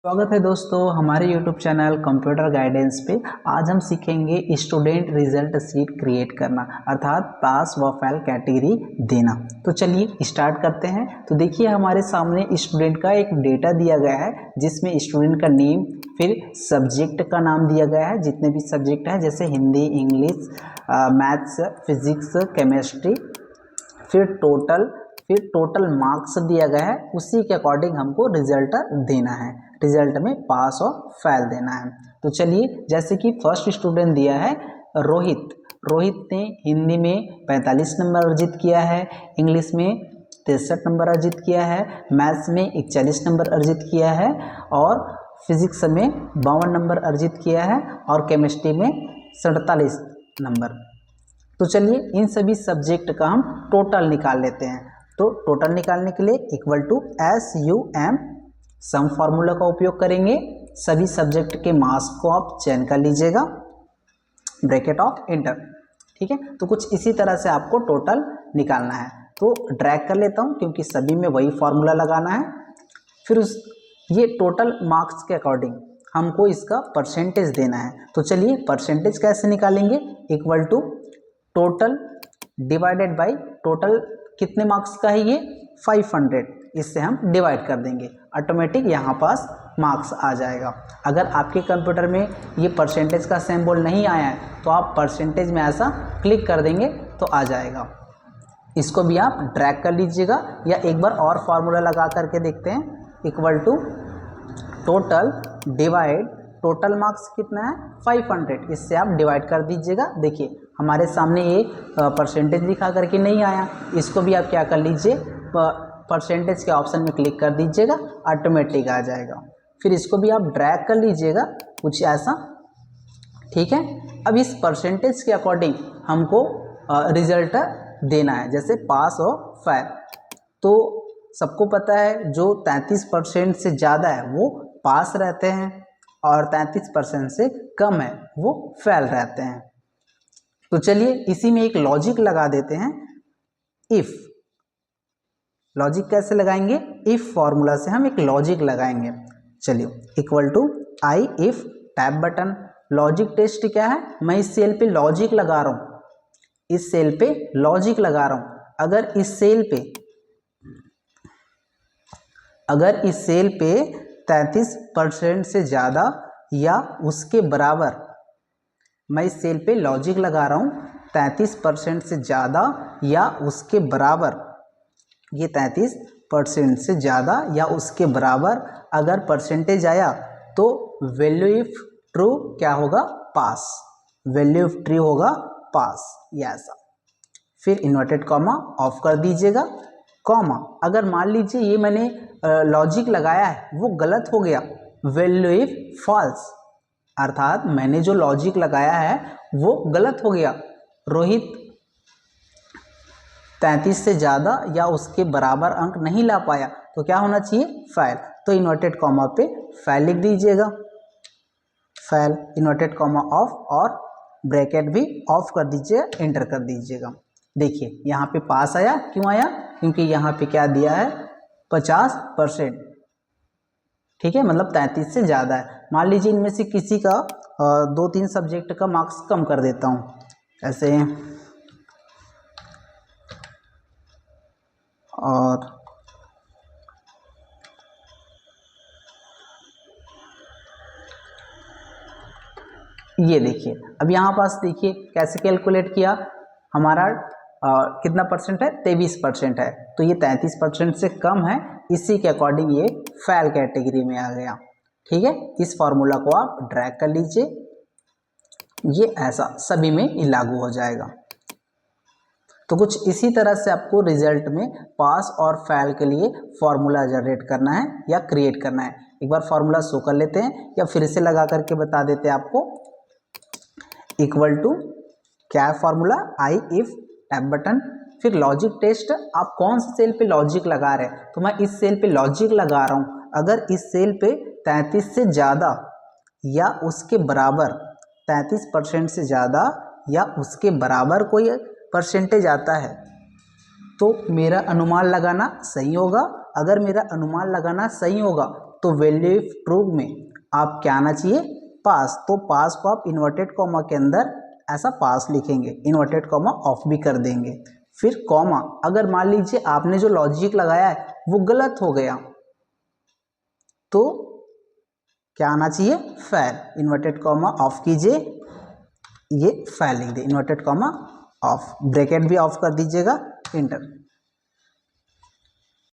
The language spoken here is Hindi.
स्वागत है दोस्तों हमारे YouTube चैनल कंप्यूटर गाइडेंस पे। आज हम सीखेंगे स्टूडेंट रिजल्ट शीट क्रिएट करना अर्थात पास व फेल कैटेगरी देना। तो चलिए स्टार्ट करते हैं। तो देखिए हमारे सामने स्टूडेंट का एक डेटा दिया गया है जिसमें स्टूडेंट का नेम, फिर सब्जेक्ट का नाम दिया गया है, जितने भी सब्जेक्ट हैं जैसे Hindi, English, maths, physics, chemistry, फिर टोटल मार्क्स दिया गया है। उसी के अकॉर्डिंग हमको रिजल्ट देना है, रिजल्ट में पास और फेल देना है। तो चलिए, जैसे कि फर्स्ट स्टूडेंट दिया है रोहित ने हिंदी में 45 नंबर अर्जित किया है, इंग्लिश में 63 नंबर अर्जित किया है, मैथ्स में 41 नंबर अर्जित किया है और फिजिक्स में 52 नंबर अर्जित किया है और केमिस्ट्री में 47 नंबर। तो चलिए इन सभी सब्जेक्ट का हम टोटल निकाल लेते हैं। तो टोटल निकालने के लिए equal to SUM sum formula का उपयोग करेंगे। सभी सब्जेक्ट के मार्क्स को आप चयन कर लीजिएगा, ब्रैकेट ऑफ इंटर। ठीक है, तो कुछ इसी तरह से आपको टोटल निकालना है। तो ड्रैग कर लेता हूँ क्योंकि सभी में वही फार्मूला लगाना है। फिर ये टोटल मार्क्स के अकॉर्डिंग हमको इसका परसेंटेज देना है। तो चलिए परसेंटेज कैसे निकालेंगे, equal to total divided by total कितने मार्क्स का है ये 500, इससे हम डिवाइड कर देंगे, ऑटोमेटिक यहाँ पास मार्क्स आ जाएगा। अगर आपके कंप्यूटर में ये परसेंटेज का सिंबल नहीं आया है तो आप परसेंटेज में ऐसा क्लिक कर देंगे तो आ जाएगा। इसको भी आप ड्रैग कर लीजिएगा या एक बार और फार्मूला लगा करके देखते हैं, equal to total divide total marks कितना है 500, इससे आप डिवाइड कर दीजिएगा। देखिए हमारे सामने ये परसेंटेज दिखा करके नहीं आया, इसको भी आप क्या कर लीजिए, परसेंटेज के ऑप्शन में क्लिक कर दीजिएगा, ऑटोमेटिक आ जाएगा। फिर इसको भी आप ड्रैग कर लीजिएगा कुछ ऐसा। ठीक है, अब इस परसेंटेज के अकॉर्डिंग हमको रिजल्ट देना है, जैसे पास और फेल। तो सबको पता है जो 33% से ज़्यादा है वो पास रहते हैं और 33% से कम है वो फेल रहते हैं। तो चलिए इसी में एक लॉजिक लगा देते हैं, इफ। लॉजिक कैसे लगाएंगे, इफ फॉर्मूला से हम एक लॉजिक लगाएंगे। चलिए equal to I F tab button. Logic test क्या है, मैं इस सेल पे लॉजिक लगा रहा हूँ, इस सेल पे लॉजिक लगा रहा हूँ। अगर इस सेल पे 33% से ज़्यादा या उसके बराबर, मैं इस सेल पे लॉजिक लगा रहा हूँ 33% से ज़्यादा या उसके बराबर, ये 33% से ज़्यादा या उसके बराबर अगर परसेंटेज आया तो वैल्यू इफ ट्रू क्या होगा, पास। वैल्यू इफ ट्रू होगा पास, ये ऐसा। फिर इन्वर्टेड कॉमा ऑफ कर दीजिएगा, कॉमा। अगर मान लीजिए ये मैंने लॉजिक लगाया है वो गलत हो गया, वैल्यू इफ फॉल्स, अर्थात मैंने जो लॉजिक लगाया है वो गलत हो गया, रोहित 33 से ज़्यादा या उसके बराबर अंक नहीं ला पाया, तो क्या होना चाहिए, फेल। तो इन्वर्टेड कॉमा पे फेल लिख दीजिएगा, फेल, इन्वर्टेड कॉमा ऑफ, और ब्रैकेट भी ऑफ कर दीजिए, एंटर कर दीजिएगा। देखिए यहाँ पे पास आया, क्यों आया, क्योंकि यहाँ पे क्या दिया है 50%। ठीक है, मतलब 33 से ज़्यादा है। मान लीजिए इनमें से किसी का 2-3 सब्जेक्ट का मार्क्स कम कर देता हूँ, ऐसे, और ये देखिए अब यहाँ पास देखिए कैसे कैलकुलेट किया, हमारा कितना परसेंट है, 23% है, तो ये 33% से कम है, इसी के अकॉर्डिंग ये फेल कैटेगरी में आ गया। ठीक है, इस फॉर्मूला को आप ड्रैग कर लीजिए, ये ऐसा सभी में लागू हो जाएगा। तो कुछ इसी तरह से आपको रिजल्ट में पास और फेल के लिए फॉर्मूला जनरेट करना है या क्रिएट करना है। एक बार फॉर्मूला शो कर लेते हैं या फिर से लगा करके बता देते हैं आपको, इक्वल टू क्या है फॉर्मूला, आई इफ टैब बटन, फिर लॉजिक टेस्ट। आप कौन से सेल पे लॉजिक लगा रहे हैं, तो मैं इस सेल पे लॉजिक लगा रहा हूँ। अगर इस सेल पे 33 से ज़्यादा या उसके बराबर, 33% से ज़्यादा या उसके बराबर कोई परसेंटेज आता है तो मेरा अनुमान लगाना सही होगा। अगर मेरा अनुमान लगाना सही होगा तो वैल्यू इफ ट्रू में आप क्या आना चाहिए, पास। तो पास को आप इन्वर्टेड कॉमा के अंदर ऐसा पास लिखेंगे, इन्वर्टेड कॉमा ऑफ भी कर देंगे। फिर कॉमा, अगर मान लीजिए आपने जो लॉजिक लगाया है वो गलत हो गया तो क्या आना चाहिए, फेल। इन्वर्टेड कॉमा ऑफ कीजिए, ये फेल लिख दे, इन्वर्टेड कॉमा ऑफ, ब्रैकेट भी ऑफ कर दीजिएगा, इंटर।